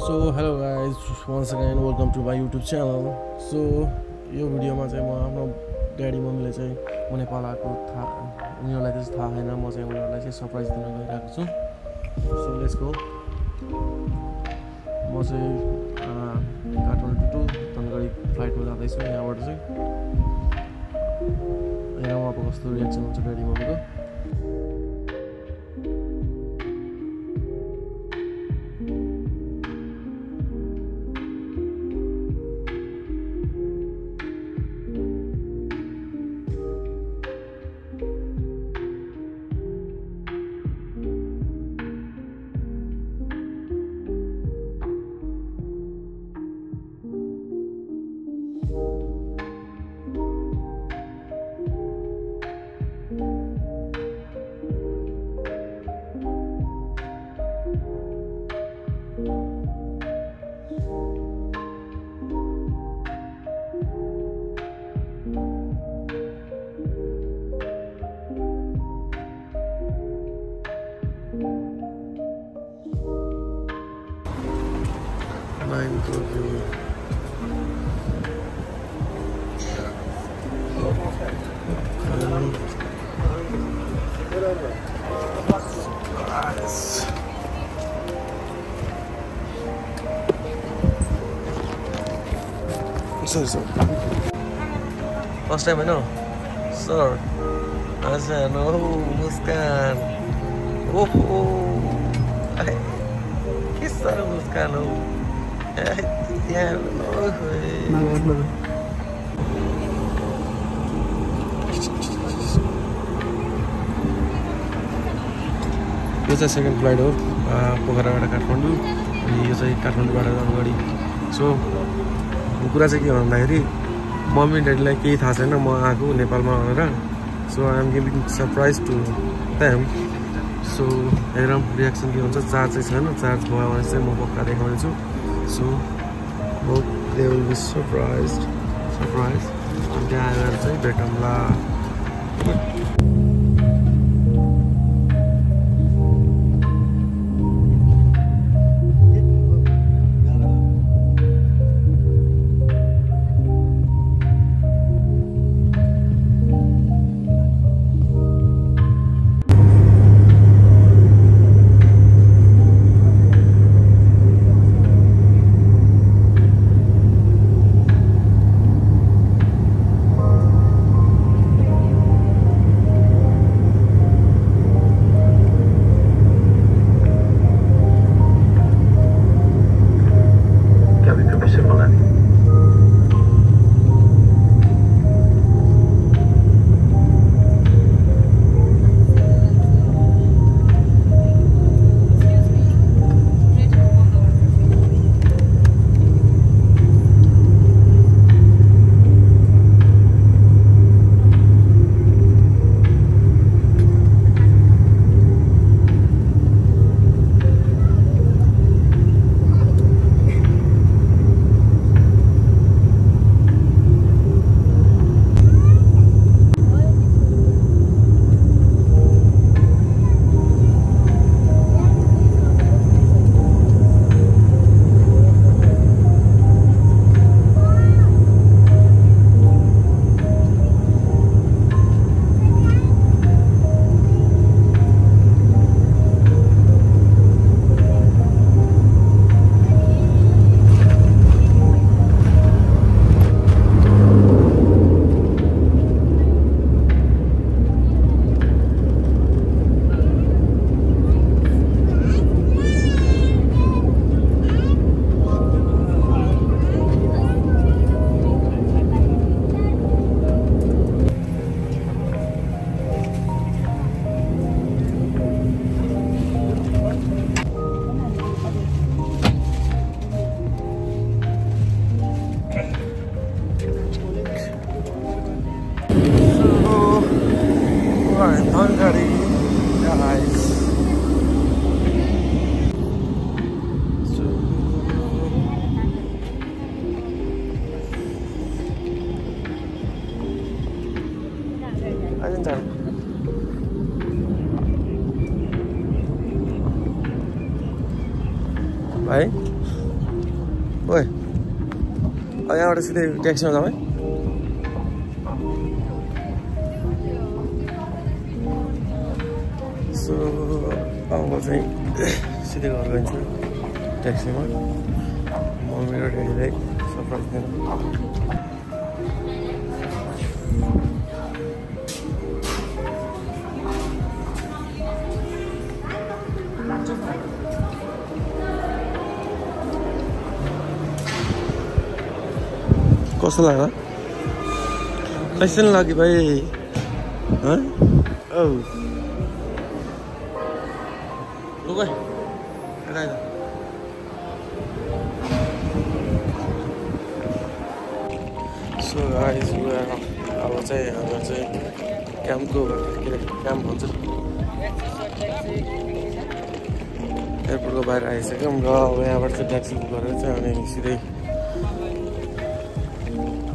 So hello guys, once again welcome to my YouTube channel. So यो भिडियोमा चाहिँ म आफ्नो ड्याडी मम्मीले चाहिँ म नेपाल आएको उनीहरूलाई चाहिँ थाहा छैन, म चाहिँ उनीहरूलाई चाहिँ सरप्राइज दिन गइरहेको छु. So let's go. म चाहिँ काठमाडौँ टु धनगढी फ्लाइटमा जाँदैछु यहाँबाट चाहिँ. हेरौँ अब कस्तो रिएक्सन हुन्छ daddy मम्मीको. Sorry. First time I know. Sir. Asha, no, Muskan. Oh, kiss her, Muskan. Yeah, no. यो चाहिँ सेकेन्ड फ्लाइट हो पोखराबाट काठमाडौँ अनि यो चाहिँ काठमाडौँबाट धनगढी. सो कुरा चाहिँ के भन्दाखेरि मम्मी ड्याडीलाई केही थाहा छैन म आएको नेपालमा भनेर. So I am giving surprise to them. So हेरौँ रिएक्सन के हुन्छ. चार्ज चाहिँ छैन, चार्ज भयो भने चाहिँ म पक्का देखाउने छु. So hope they will be surprise. अनि त्यहाँ आएर चाहिँ भेटौँला. ओए यहाँबाट सिधै ट्याक्सीमा जाउँ है सो अब चाहिँ सिधै घर गइन्छ ट्याक्सीमा मम्मी र ड्याडीलाई सरप्राइज दिनु कस्तो लाग्यो कैसे लाग्यो भाइ औ लुक है सो गाइस अब चाहिँ हाम्रो चाहिँ क्याम्पको के अरे क्याम्प भन्छ एयरपोर्टको बाहिर आइसक्यौँ र अब यहाँबाट चाहिँ ट्याक्सी बुक गरेर चाहिँ अनि सिधै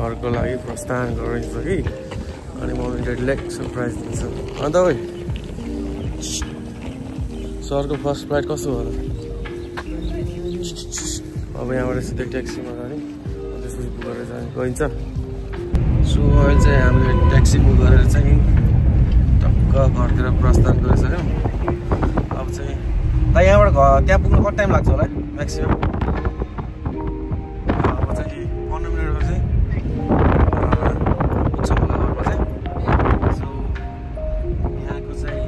घरको लागि प्रस्थान गरिन्छ कि अनि मम्मी ड्याडीलाई सरप्राइज दिन्छ अन्त ओइ सरको फर्स्ट फ्लाइट कस्तो भयो अब यहाँबाट सिधै ट्याक्सीमा जाने त्यसपछि बुक गरेर जाने गइन्छ सो अहिले चाहिँ हामीले ट्याक्सी बुक गरेर चाहिँ टक्क घरतिर प्रस्थान गरिसक्यौँ अब चाहिँ यहाँबाट त्यहाँ पुग्नु कति टाइम लाग्छ होला है म्याक्सिमम् अब चाहिँ 15 मिनटमा चाहिँ पुग्छ होला घरमा चाहिँ सो यहाँको चाहिँ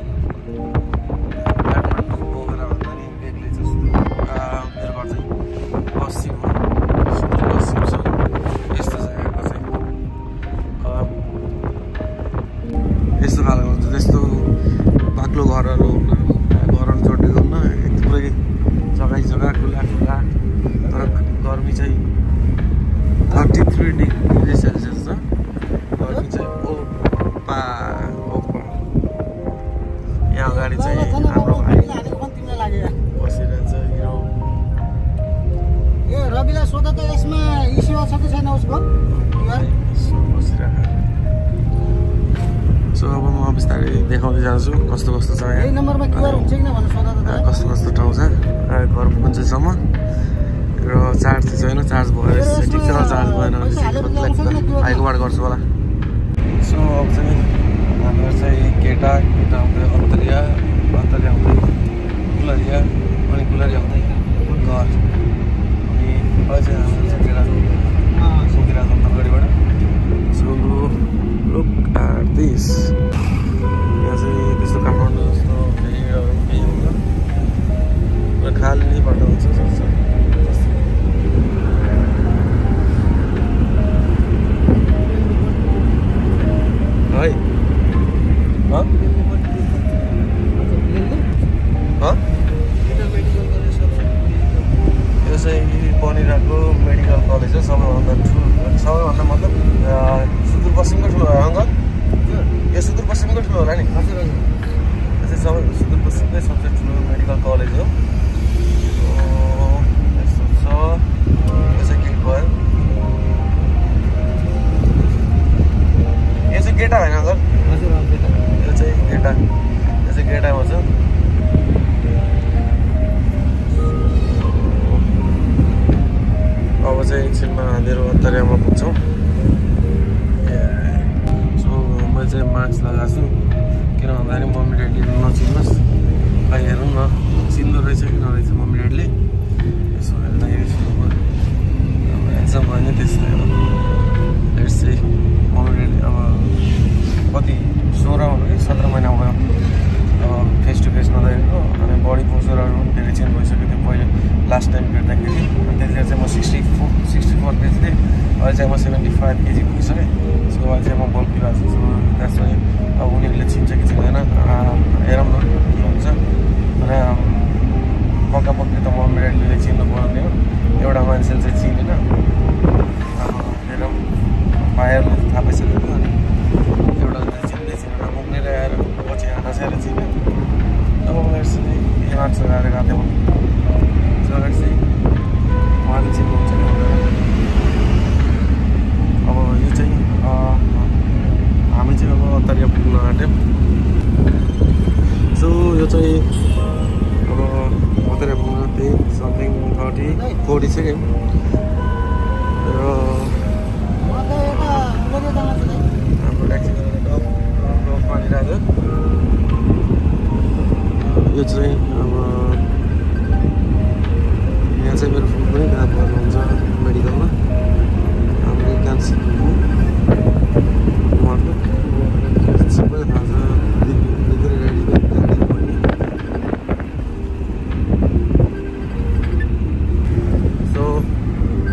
काठमाडौँ पोखरा भन्दा नि बेग्लै छ मेरो घर चाहिँ पश्चिम हो सुदूरपश्चिम छ यस्तो छ यहाँको चाहिँ यस्तो खालको हुन्छ त्यस्तो बाक्लो घरहरू जोडिएको हुन्न थुप्रै जग्गा खुला तर गर्मी चाहिँ 33 डिग्री सेल्सियस छ गर्मी चाहिँ ओपा यहाँ अगाडि चाहिँ हाम्रो भाइ बसिरहन्छ हिरो ए रविलाई सोध त यसमा इस्यु छ कि छैन उसको बसिरहेको सो अब म बिस्तारै देखाउँदै जान्छु कस्तो कस्तो छ यहाँ नम्बरमा क्युआर हुन्छ कि नभन सोध त कस्तो ठाउँ छ घर पुग्छसम्म र चार्ज चाहिँ छैन चार्ज भएर ठिक छ चार्ज भएन आइकोबाट गर्छु होला सो अब चाहिँ हाम्रो चाहिँ केटा आउँदै अन्तरिया आउँदै गुलरिया अनि गुलरिया आउँदै घर अनि अहिले चाहिँ हाम्रो चाहिँ केटा सुकिरहेको छ अगाडिबाट सो लुक एट दिस यहाँ चाहिँ त्यस्तो काठमाडौँ जस्तो केही हुँदैन खाली बाटो हुन्छ है यो चाहिँ बनिरहेको मेडिकल कलेज हो सबैभन्दा मतलब सुदूरपश्चिमको ठुलो हो अङ्कल यो सुदूरपश्चिमको ठुलो होला नि यो चाहिँ सुदूरपश्चिमकै सबसे ठुलो मेडिकल कलेज हो यस्तो छ यो चाहिँ गेट भयो यो चाहिँ गेटा होइन अङ्कल यो चाहिँ गेटामा छ अब चाहिँ एकछिनमा हामीहरू अन्तरियामा पुग्छौँ सो मैले चाहिँ मास्क लगाएको छु किन भन्दाखेरि मम्मी ड्याडीले नचिन्नुहोस् खै हेरौँ न चिन्दो रहेछ कि नरहेछ मम्मी ड्याडीले यसो हेर्दाखेरि हेन्डसम भयो नि त्यस्तै हो लेट्स सी मम्मी ड्याडीले अब कति 16 कि 17 महिना भयो अब फेस टु फेस नदेखेको अनि बडी पोस्चरहरू पनि धेरै चेन्ज भइसक्यो थियो पहिले लास्ट टाइम भेट्दाखेरि अनि त्यतिखेर चाहिँ म 64 केजी थिएँ अहिले चाहिँ म 75 केजी पुगिसकेँ सो अहिले चाहिँ म बल्की भएको छु सो द्याट्स वाइ अब उनीहरूले चिन्छ कि चिन्दैन हेरौँ न के हुन्छ तर पक्का त मम्मी ड्याडीले चिन्नु पर्ने हो एउटा मान्छेले चाहिँ चिनेन हेरौँ भाइहरूले थाहा पाइसक्यो अनि एउटा चिन्दै चिनेन मुक्नेर आएर पछि हाँसेर चिन्यो अब के मान्छ आएर गएको थिएँ सो चाहिँ उहाँले चिन्नुहुन्छ कि अब यो चाहिँ हामी चाहिँ अब अन्तरिया पुग्न आँट्यौँ सो यो चाहिँ अब अन्तरिया पुग्न त्यही समथिङ 40 सेकेन्ड हाम्रो ट्याक्सी पानिरहेको यो चाहिँ अब यहाँ चाहिँ मेरो फ्रेन्ड पनि काम गर्नुहुन्छ मेडिकलमा हाम्रो क्यान्सर उहाँको सबै थाहा छ सो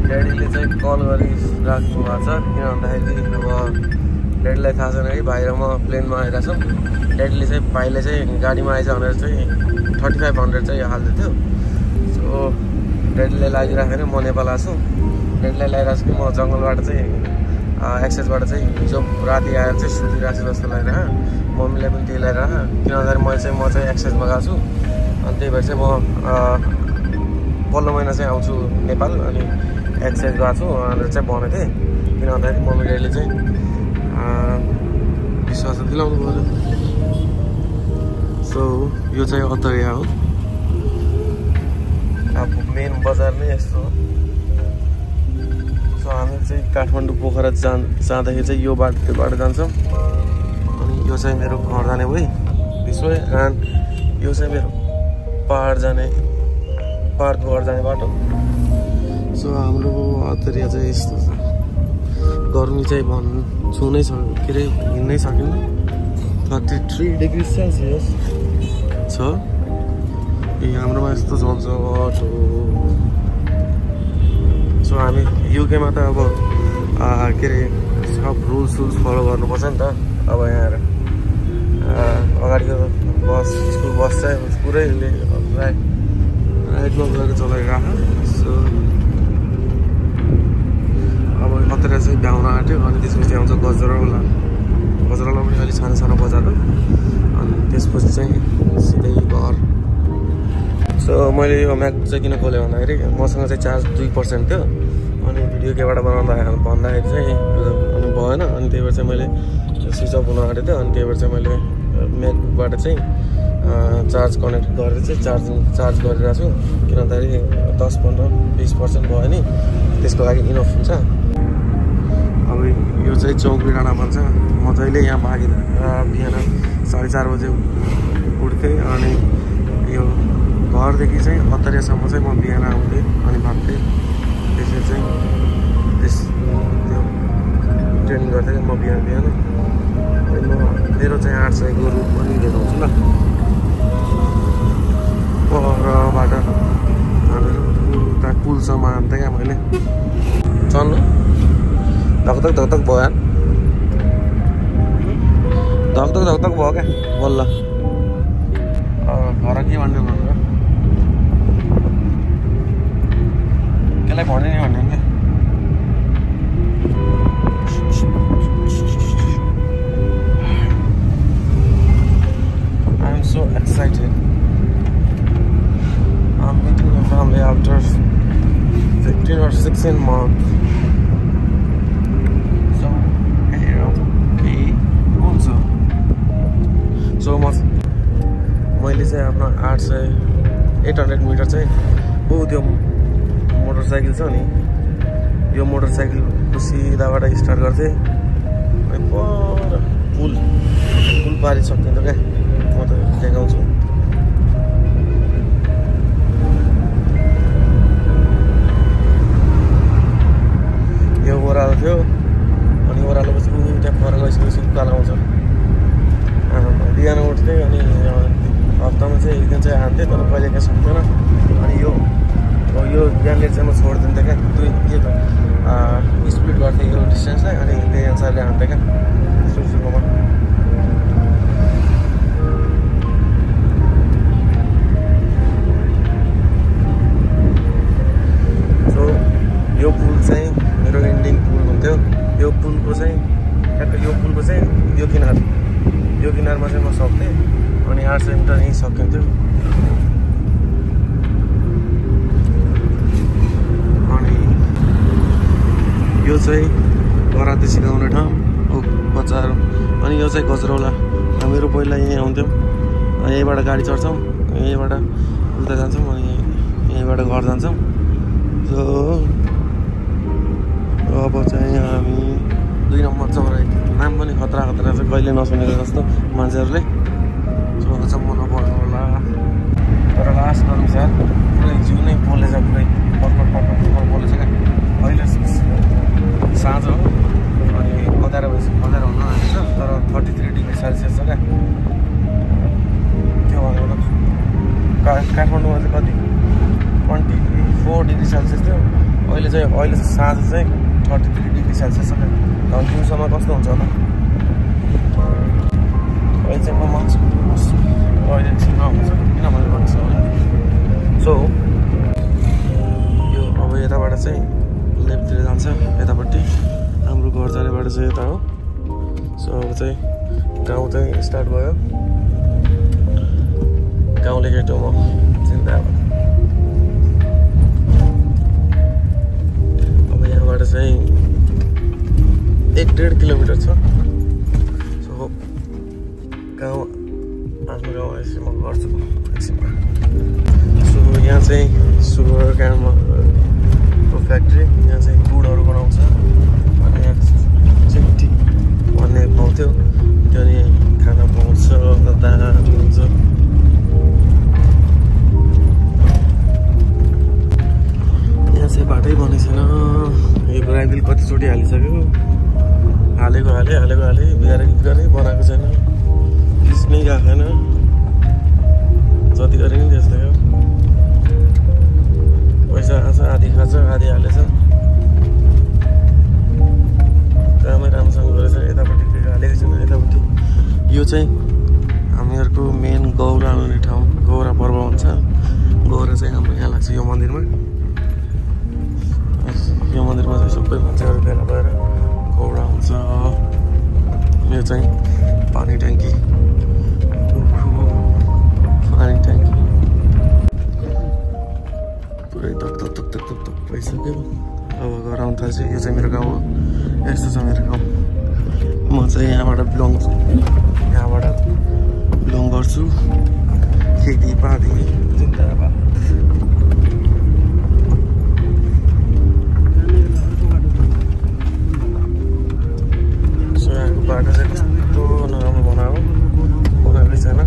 ड्याडीले चाहिँ कल गरिराख्नु भएको छ किन भन्दाखेरि अब ड्याडीलाई थाहा छैन कि भाइ र म प्लेनमा आइरहेको छौँ ड्याडीले चाहिँ भाइले चाहिँ गाडीमा आइज भनेर चाहिँ 3500 चाहिँ हाल्दै थियो सो ड्याडीले लागिराखेर म नेपाल आएको छु ड्याडीलाई लगाइरहेको छु कि म जङ्गलबाट चाहिँ एक्सेसबाट चाहिँ हिजो राति आएर चाहिँ सुतिरहेको छु जस्तो लागिरहेको मम्मीलाई पनि त्यही लगाइरहेको किन भन्दाखेरि म चाहिँ एक्सेसमा गएको छु अनि त्यही भएर चाहिँ म पल्लो महिना चाहिँ आउँछु नेपाल अनि एक्सेस गएको छु भनेर चाहिँ भनेको थिएँ किन भन्दाखेरि मम्मी ड्याडीले चाहिँ विश्वास दिलाउनु पऱ्यो सो यो चाहिँ अतरिया हो अब मेन बजार नै यस्तो हो सो हामी चाहिँ काठमाडौँ पोखरा जाँदाखेरि चाहिँ यो बाटो त्यो बाटो जान्छौँ अनि यो चाहिँ मेरो घर जाने भयो त्यसो एन्ड यो चाहिँ मेरो पहाडको घर जाने बाटो सो हाम्रो अतरिया चाहिँ यस्तो छ गर्मी चाहिँ छुनै छ के अरे हिँड्नै सकिन्न 33 डिग्री सेल्सियस छ हाम्रोमा यस्तो चल्छ अटो सो हामी युकेमा त अब के अरे सब रुल्स फलो गर्नुपर्छ नि त अब यहाँ आएर अगाडिको बस स्कुल बस चाहिँ पुरै राइटमा गएर चलाइरहेको सो अब अतरिया चाहिँ भ्याउन आँट्यो अनि त्यसपछि आउँछ गजरौला पनि अलिक सानो बजार हो अनि त्यसपछि चाहिँ सिधै घर सो मैले यो म्याक चाहिँ किन खोलेँ भन्दाखेरि मसँग चाहिँ चार्ज 2% थियो अनि भिडियो केबाट भन्दाखेरि चाहिँ अनि भएन अनि त्यही भएर चाहिँ मैले स्विच अफ हुन आँटेको थियो अनि त्यही भएर चाहिँ मैले म्याकबुकबाट चाहिँ चार्ज कनेक्ट गरेर चाहिँ चार्ज गरिरहेको छु किन भन्दाखेरि 10-15-20% भयो नि त्यसको लागि इनफ हुन्छ अब यो चाहिँ चौकी डाँडा भन्छ म जहिले यहाँ बिहान 4:30 बजे उठ्थेँ अनि यो घरदेखि चाहिँ अतरियासम्म चाहिँ म बिहान आउँथेँ अनि भाग्थेँ त्यसरी चाहिँ त्यो ट्रेनिङ गर्थेँ म बिहान अनि मेरो चाहिँ 800 को रुट पनि लिएर आउँछु ल परबाट हालेर उता पुलसम्म हान्थेँ क्या मैले चल्नु धकधक भयो धकधक भयो क्या बल्ल घर के भन्नु भनेर त्यसलाई भने नि भन्ने क्या I am so excited. I'm meeting my family after 15 or 16 months. So, मैले चाहिँ आफ्नो 800 मिटर चाहिँ त्यो मोटरसाइकल छ नि यो मोटरसाइकलको सिधाबाट स्टार्ट गर्थेँ अनि पर पुल पारि सकिन्छ क्या म त देखाउँछु यो ओह्रालो थियो अनि ओह्रालोपछि त्यहाँ पर गइसकेपछि उकालो आउँछ बिहान उठ्थेँ अनि हप्तामा चाहिँ एक दिन चाहिँ हान्थेँ तर कहिले काहीँ सक्दैन अनि यो यहाँनिर चाहिँ म छोडिदिन्थेँ क्या स्पिड गर्थेँ यो डिस्टेन्सलाई अनि त्यही अनुसारले हान्थेँ क्या सुरुमा सो यो पुल चाहिँ मेरो इन्डियन पुल हुन्थ्यो यो पुलको चाहिँ यो किनारमा चाहिँ म सक्थेँ अनि 800 मिटर यहीँ सकिन्थ्यो अनि यो चाहिँ कराते सिकाउने ठाउँ बच्चाहरू अनि यो चाहिँ गजरौला हामीहरू पहिला यहीँ आउँथ्यौँ यहीँबाट गाडी चढ्छौँ यहीँबाट उता जान्छौँ अनि यहीँबाट घर जान्छौँ सो कहिले नसुनेको जस्तो मान्छेहरूले। सो अचम्म नपर्नु होला। तर लास्ट अनुसार पुरै जिउ नै पोलेछ, पुरै पटपट पोलेछ क्या। अहिले साँझ हो अनि अँध्यारो हुन आँटेछ, तर 33 डिग्री सेल्सियस छ क्या। त्यो भनेको काठमाडौँमा चाहिँ कति 24 डिग्री सेल्सियस थियो। अहिले साँझ चाहिँ 33 डिग्री सेल्सियस छ क्या। अब दिउँसोमा कस्तो हुन्छ होला। अहिले चाहिँ म मास्क अहिले एकछिन नहुन्छ किनभने भन्छ होला। सो यो अब यताबाट चाहिँ लेफ्टतिर जान्छ, यतापट्टि हाम्रो घर जाने बाटो चाहिँ यता हो। सो अब चाहिँ गाउँ चाहिँ स्टार्ट भयो। गाउँले केटो म जिन्दाबाद। अब यहाँबाट चाहिँ 1-1.5 किलोमिटर छ। सो गाउँ आफ्नो गाउँ आएपछि म गर्छु एकछिनमा। सो यहाँ चाहिँ सुगर क्यानको फ्याक्ट्री, यहाँ चाहिँ गुडहरू बनाउँछ। अनि यहाँ चिम्टी भन्ने पाउँथ्यो, त्यो नि खाना पाउँछ, दामी हुन्छ। यहाँ चाहिँ बाटै बनेको छैन। यो ग्राइबिल कतिचोटि हालिसक्यो, हालेको हाले बिगारै बनाएको छैन, पिस्नै गएको छैन। जति गरे नि त्यस्तै हो, पैसा आछ आधी खान्छ आधी हालेछ। कामै राम्रोसँग गरेछ। यतापट्टि केही हालेको छैन। यतापट्टि यो चाहिँ हामीहरूको मेन गौरा आउने ठाउँ, गौरा पर्व भन्छ। गौरा चाहिँ हाम्रो यहाँ लाग्छ यो मन्दिरमा। यो मन्दिरमा चाहिँ सबै मान्छेहरू भेला भएर गौरा हुन्छ। यो चाहिँ पानी ट्याङ्की पुरै धक भइसक्यो। अब घर आउनु थाल्छ। यो चाहिँ मेरो गाउँ हो, यस्तो छ मेरो गाउँ। म चाहिँ यहाँबाट बिलोङ गर्छु। खेतीपाती जिन्दाबाद। सो यहाँको बाटो चाहिँ कस्तो नराम्रो बनाएकै छैन।